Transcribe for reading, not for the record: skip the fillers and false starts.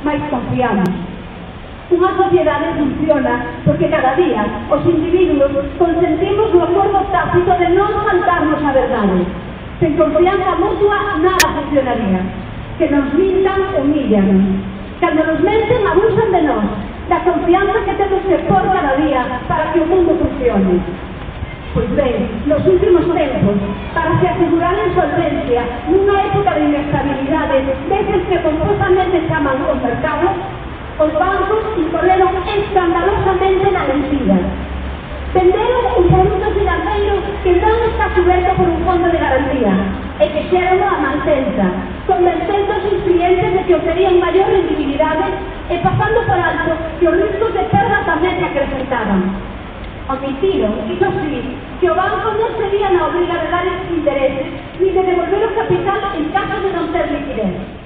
máis confiamos. Unha sociedade funciona porque cada día os individuos consentimos no acordo tácito de non faltarnos a verdade. Sen confianza mutua nada funcionaría. Que nos mintan, humíllanos. Cando nos menten, abusan de nós, da confianza que temos que pôr cada día para que o mundo funcione. Pois ben, nos últimos tempos, para se asegurar a insolvencia nunha época de inestabilidade deses que pomposamente chaman os mercados, os bancos incorreron escandalosamente na mentira. Venderon un produto financeiro que non está coberto por un fondo de garantía e que xeron a mantenza, convencendo a sus clientes de que obterían maior rendibilidade e pasando por alto que os riscos de perda tamén se acrecentaban. Omitiron, iso sí, que o banco non sería na obriga de dar intereses ni de devolver o capital en caso de non ter liquidez.